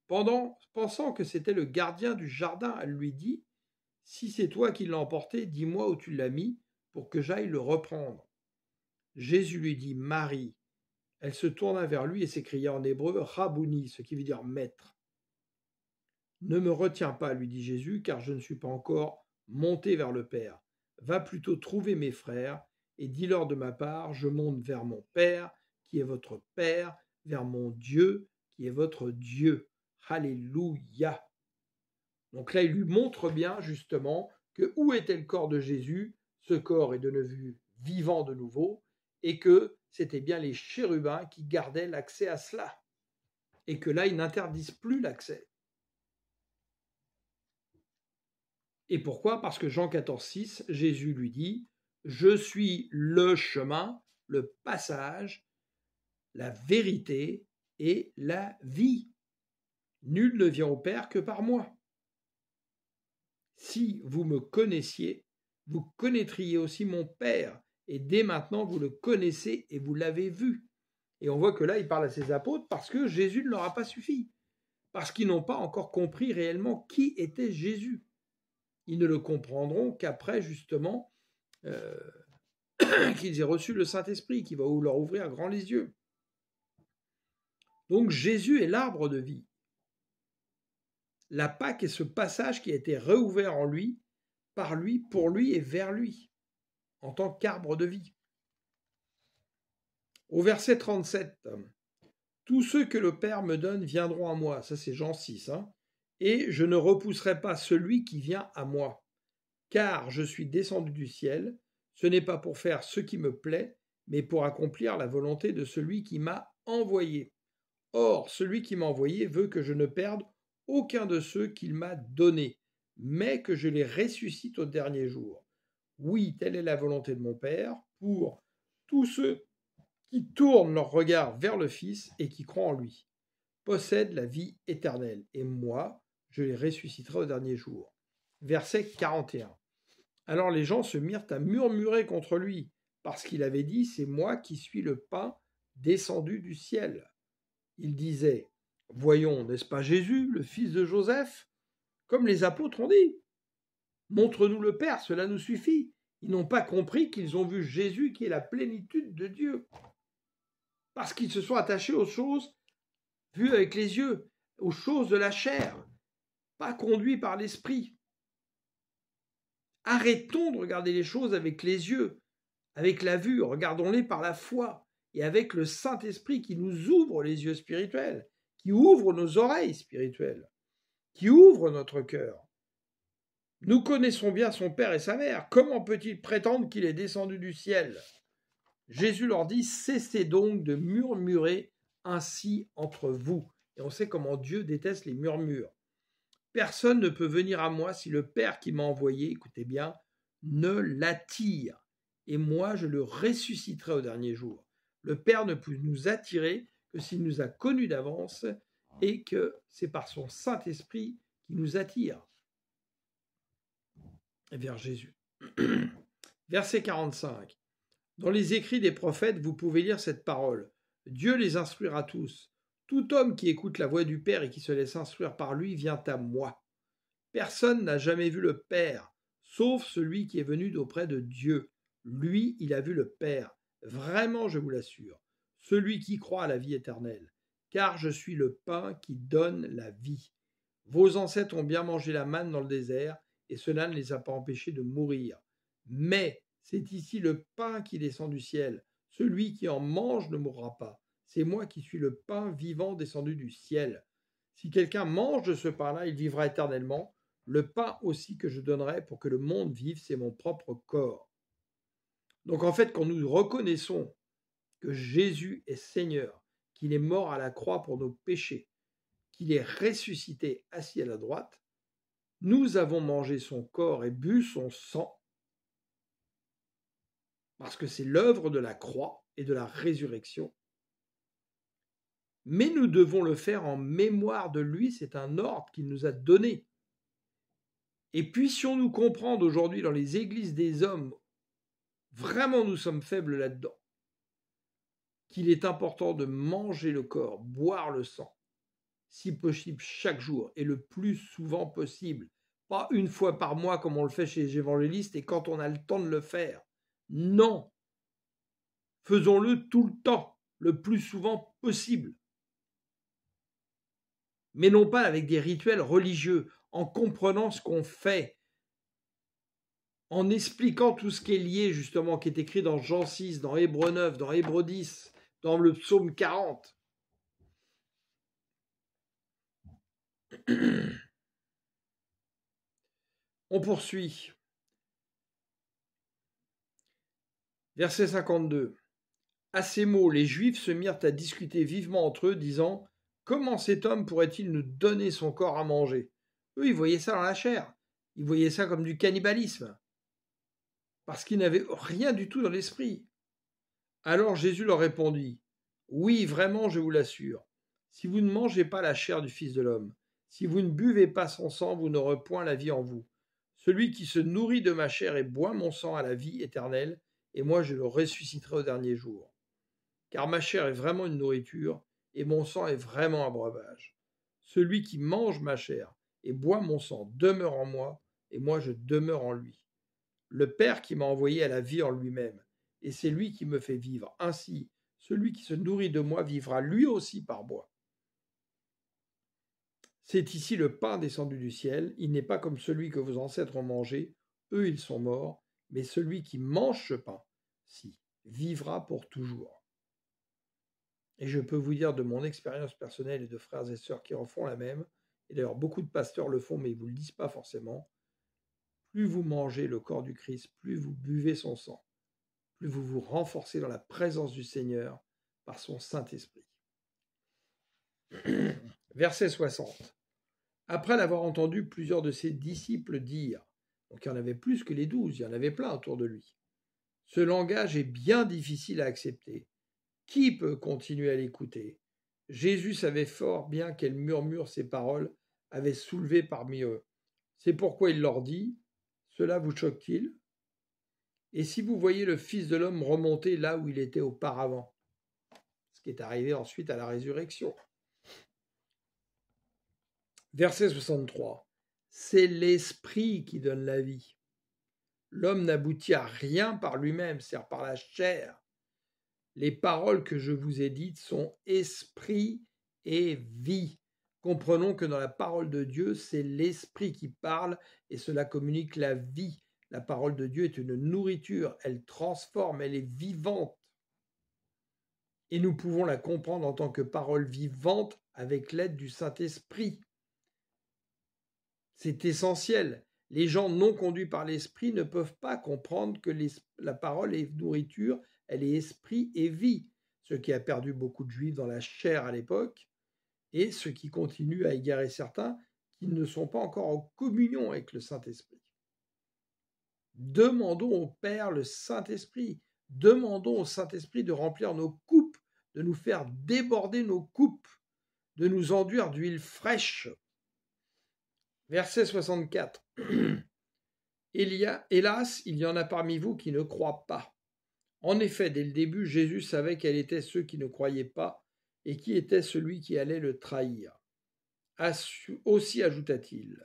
Pensant que c'était le gardien du jardin, elle lui dit, si c'est toi qui l'as emporté, dis-moi où tu l'as mis pour que j'aille le reprendre. Jésus lui dit, Marie. Elle se tourna vers lui et s'écria en hébreu, Rabouni, ce qui veut dire maître. Ne me retiens pas, lui dit Jésus, car je ne suis pas encore monté vers le Père. Va plutôt trouver mes frères et dis-leur de ma part, je monte vers mon Père, qui est votre Père, vers mon Dieu, qui est votre Dieu. Alléluia. Donc là, il lui montre bien justement que où était le corps de Jésus, ce corps est devenu vivant de nouveau, et que c'était bien les chérubins qui gardaient l'accès à cela, et que là, ils n'interdisent plus l'accès. Et pourquoi? Parce que Jean 14, 6, Jésus lui dit, « Je suis le chemin, le passage, la vérité et la vie. Nul ne vient au Père que par moi. Si vous me connaissiez, vous connaîtriez aussi mon Père, et dès maintenant vous le connaissez et vous l'avez vu. » Et on voit que là, il parle à ses apôtres parce que Jésus ne leur a pas suffi, parce qu'ils n'ont pas encore compris réellement qui était Jésus. Ils ne le comprendront qu'après, justement, qu'ils aient reçu le Saint-Esprit, qui va leur ouvrir grand les yeux. Donc Jésus est l'arbre de vie. La Pâque est ce passage qui a été réouvert en lui, par lui, pour lui et vers lui, en tant qu'arbre de vie. Au verset 37, « Tous ceux que le Père me donne viendront à moi. » Ça c'est Jean 6. « Et je ne repousserai pas celui qui vient à moi. Car je suis descendu du ciel, ce n'est pas pour faire ce qui me plaît, mais pour accomplir la volonté de celui qui m'a envoyé. Or, celui qui m'a envoyé veut que je ne perde aucun de ceux qu'il m'a donnés, mais que je les ressuscite au dernier jour. Oui, telle est la volonté de mon Père, pour tous ceux qui tournent leur regard vers le Fils et qui croient en lui, possèdent la vie éternelle, et moi, je les ressusciterai au dernier jour. » Verset 41. Alors les gens se mirent à murmurer contre lui, parce qu'il avait dit, « C'est moi qui suis le pain descendu du ciel. » Il disait, « Voyons, n'est-ce pas Jésus, le fils de Joseph? Comme les apôtres ont dit. Montre-nous le Père, cela nous suffit. » Ils n'ont pas compris qu'ils ont vu Jésus qui est la plénitude de Dieu. parce qu'ils se sont attachés aux choses vues avec les yeux, aux choses de la chair, pas conduits par l'esprit. Arrêtons de regarder les choses avec les yeux, avec la vue, regardons-les par la foi et avec le Saint-Esprit qui nous ouvre les yeux spirituels, qui ouvre nos oreilles spirituelles, qui ouvre notre cœur. Nous connaissons bien son père et sa mère. Comment peut-il prétendre qu'il est descendu du ciel? Jésus leur dit, cessez donc de murmurer ainsi entre vous. Et on sait comment Dieu déteste les murmures. Personne ne peut venir à moi si le Père qui m'a envoyé, écoutez bien, ne l'attire. Et moi, je le ressusciterai au dernier jour. Le Père ne peut nous attirer que s'il nous a connus d'avance et que c'est par son Saint-Esprit qui nous attire vers Jésus. Verset 45. Dans les écrits des prophètes, vous pouvez lire cette parole. Dieu les instruira tous. Tout homme qui écoute la voix du Père et qui se laisse instruire par lui vient à moi. Personne n'a jamais vu le Père, sauf celui qui est venu d'auprès de Dieu. Lui, il a vu le Père. Vraiment, je vous l'assure, celui qui croit à la vie éternelle. Car je suis le pain qui donne la vie. Vos ancêtres ont bien mangé la manne dans le désert, et cela ne les a pas empêchés de mourir. Mais c'est ici le pain qui descend du ciel. Celui qui en mange ne mourra pas. C'est moi qui suis le pain vivant descendu du ciel. Si quelqu'un mange de ce pain-là, il vivra éternellement. Le pain aussi que je donnerai pour que le monde vive, c'est mon propre corps. Donc en fait, quand nous reconnaissons que Jésus est Seigneur, qu'il est mort à la croix pour nos péchés, qu'il est ressuscité assis à la droite, nous avons mangé son corps et bu son sang, parce que c'est l'œuvre de la croix et de la résurrection. Mais nous devons le faire en mémoire de lui, c'est un ordre qu'il nous a donné. Et puissions-nous comprendre aujourd'hui dans les églises des hommes, vraiment nous sommes faibles là-dedans, qu'il est important de manger le corps, boire le sang, si possible chaque jour et le plus souvent possible. Pas une fois par mois comme on le fait chez les évangélistes et quand on a le temps de le faire. Non, faisons-le tout le temps, le plus souvent possible. Mais non pas avec des rituels religieux, en comprenant ce qu'on fait, en expliquant tout ce qui est lié justement, qui est écrit dans Jean 6, dans Hébreux 9, dans Hébreux 10, dans le psaume 40. On poursuit. Verset 52. À ces mots, les Juifs se mirent à discuter vivement entre eux, disant « Comment cet homme pourrait-il nous donner son corps à manger ?» Eux, ils voyaient ça dans la chair. Ils voyaient ça comme du cannibalisme. Parce qu'ils n'avaient rien du tout dans l'esprit. Alors Jésus leur répondit « Oui, vraiment, je vous l'assure. Si vous ne mangez pas la chair du Fils de l'homme, si vous ne buvez pas son sang, vous n'aurez point la vie en vous. Celui qui se nourrit de ma chair et boit mon sang a la vie éternelle, et moi je le ressusciterai au dernier jour. Car ma chair est vraiment une nourriture, et mon sang est vraiment un breuvage. Celui qui mange ma chair et boit mon sang demeure en moi, et moi je demeure en lui. Le Père qui m'a envoyé a la vie en lui-même, et c'est lui qui me fait vivre. Ainsi, celui qui se nourrit de moi vivra lui aussi par moi. C'est ici le pain descendu du ciel. Il n'est pas comme celui que vos ancêtres ont mangé. Eux, ils sont morts. Mais celui qui mange ce pain, si, vivra pour toujours. Et je peux vous dire de mon expérience personnelle et de frères et sœurs qui en font la même, et d'ailleurs beaucoup de pasteurs le font, mais ils ne vous le disent pas forcément, plus vous mangez le corps du Christ, plus vous buvez son sang, plus vous vous renforcez dans la présence du Seigneur par son Saint-Esprit. Verset 60. Après l'avoir entendu, plusieurs de ses disciples dire, donc il y en avait plus que les 12, il y en avait plein autour de lui, ce langage est bien difficile à accepter. Qui peut continuer à l'écouter? Jésus savait fort bien quel murmure ces paroles avaient soulevé parmi eux. C'est pourquoi il leur dit, cela vous choque-t-il? Et si vous voyez le Fils de l'homme remonter là où il était auparavant, ce qui est arrivé ensuite à la résurrection. Verset 63. C'est l'esprit qui donne la vie. L'homme n'aboutit à rien par lui-même, c'est-à-dire par la chair. Les paroles que je vous ai dites sont esprit et vie. Comprenons que dans la parole de Dieu, c'est l'esprit qui parle et cela communique la vie. La parole de Dieu est une nourriture, elle transforme, elle est vivante. Et nous pouvons la comprendre en tant que parole vivante avec l'aide du Saint-Esprit. C'est essentiel. Les gens non conduits par l'Esprit ne peuvent pas comprendre que la parole est nourriture, elle est esprit et vie, ce qui a perdu beaucoup de Juifs dans la chair à l'époque, et ce qui continue à égarer certains qui ne sont pas encore en communion avec le Saint-Esprit. Demandons au Père le Saint-Esprit, demandons au Saint-Esprit de remplir nos coupes, de nous faire déborder nos coupes, de nous enduire d'huile fraîche. Verset 64. Hélas, il y en a parmi vous qui ne croient pas. En effet, dès le début, Jésus savait quels étaient ceux qui ne croyaient pas et qui était celui qui allait le trahir. Aussi ajouta-t-il,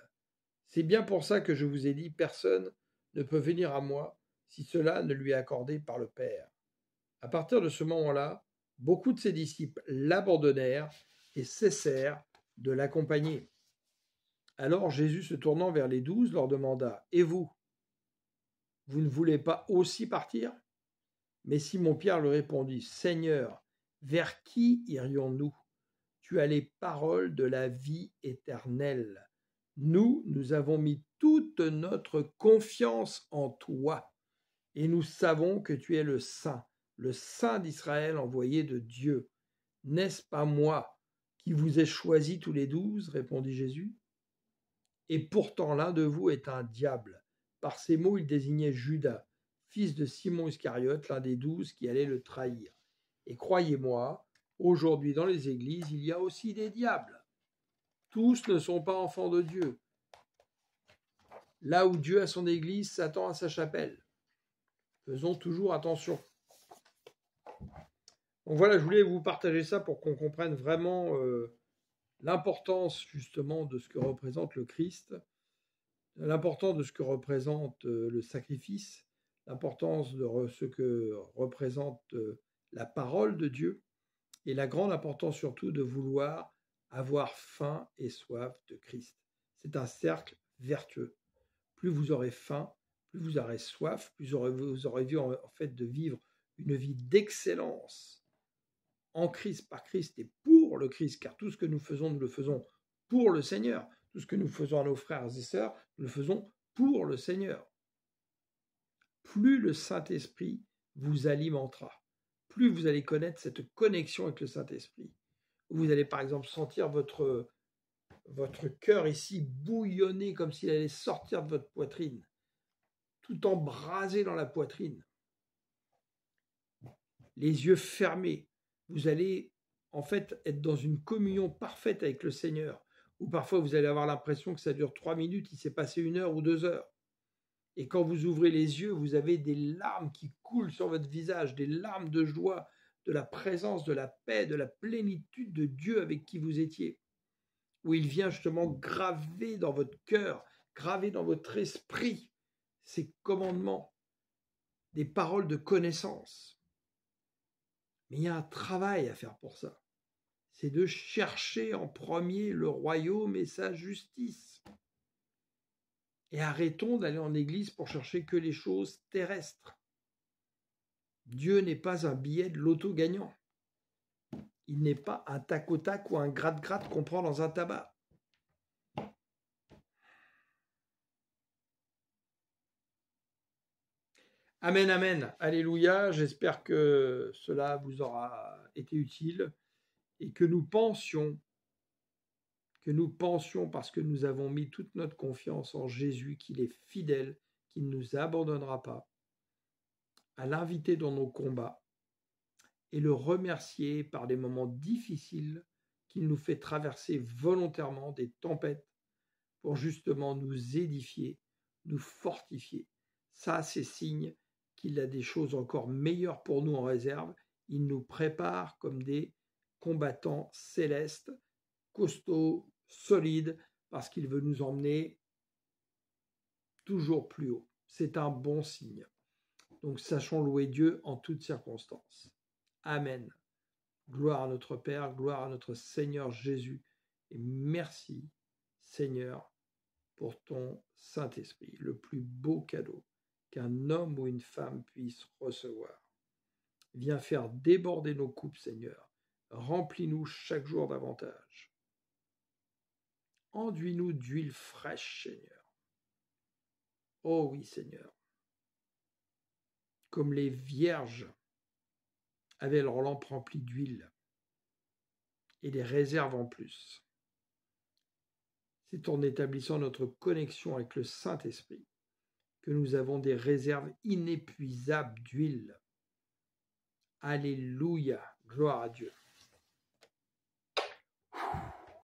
c'est bien pour ça que je vous ai dit, personne ne peut venir à moi si cela ne lui est accordé par le Père. À partir de ce moment-là, beaucoup de ses disciples l'abandonnèrent et cessèrent de l'accompagner. Alors Jésus, se tournant vers les 12, leur demanda, « Et vous, vous ne voulez pas aussi partir ?» Mais Simon-Pierre lui répondit, « Seigneur, vers qui irions-nous ? Tu as les paroles de la vie éternelle. Nous avons mis toute notre confiance en toi, et nous savons que tu es le Saint d'Israël envoyé de Dieu. N'est-ce pas moi qui vous ai choisis tous les 12 ? Répondit Jésus. Et pourtant l'un de vous est un diable. Par ces mots, il désignait Judas, fils de Simon Iscariote, l'un des 12 qui allait le trahir. Et croyez-moi, aujourd'hui dans les églises, il y a aussi des diables. Tous ne sont pas enfants de Dieu. Là où Dieu a son église, Satan a sa chapelle. Faisons toujours attention. Donc voilà, je voulais vous partager ça pour qu'on comprenne vraiment l'importance justement de ce que représente le Christ, l'importance de ce que représente le sacrifice, l'importance de ce que représente la parole de Dieu et la grande importance surtout de vouloir avoir faim et soif de Christ. C'est un cercle vertueux. Plus vous aurez faim, plus vous aurez soif, plus vous aurez vu en fait de vivre une vie d'excellence en Christ, par Christ et pour le Christ, car tout ce que nous le faisons pour le Seigneur. Tout ce que nous faisons à nos frères et sœurs, nous le faisons pour le Seigneur. Plus le Saint-Esprit vous alimentera, plus vous allez connaître cette connexion avec le Saint-Esprit. Vous allez par exemple sentir votre cœur ici bouillonner comme s'il allait sortir de votre poitrine, tout embrasé dans la poitrine. Les yeux fermés, vous allez en fait être dans une communion parfaite avec le Seigneur, ou parfois vous allez avoir l'impression que ça dure 3 minutes, il s'est passé 1 heure ou 2 heures. Et quand vous ouvrez les yeux, vous avez des larmes qui coulent sur votre visage, des larmes de joie, de la présence, de la paix, de la plénitude de Dieu avec qui vous étiez, où il vient justement graver dans votre cœur, graver dans votre esprit ces commandements, des paroles de connaissance. Mais il y a un travail à faire pour ça. C'est de chercher en premier le royaume et sa justice. Et arrêtons d'aller en église pour chercher que les choses terrestres. Dieu n'est pas un billet de loto gagnant. Il n'est pas un tac au tac ou un gratte-gratte qu'on prend dans un tabac. Amen, amen, alléluia. J'espère que cela vous aura été utile et que nous pensions, parce que nous avons mis toute notre confiance en Jésus, qu'il est fidèle, qu'il ne nous abandonnera pas, à l'inviter dans nos combats et le remercier par des moments difficiles qu'il nous fait traverser volontairement des tempêtes pour justement nous édifier, nous fortifier. Ça, c'est signe qu'il a des choses encore meilleures pour nous en réserve. Il nous prépare comme des combattants célestes, costauds, solides, parce qu'il veut nous emmener toujours plus haut. C'est un bon signe. Donc, sachons louer Dieu en toutes circonstances. Amen. Gloire à notre Père, gloire à notre Seigneur Jésus. Et merci, Seigneur, pour ton Saint-Esprit, le plus beau cadeau qu'un homme ou une femme puisse recevoir. Viens faire déborder nos coupes, Seigneur. Remplis-nous chaque jour davantage. Enduis-nous d'huile fraîche, Seigneur. Oh oui, Seigneur. Comme les vierges avaient leur lampe remplie d'huile et des réserves en plus. C'est en établissant notre connexion avec le Saint-Esprit que nous avons des réserves inépuisables d'huile. Alléluia, gloire à Dieu.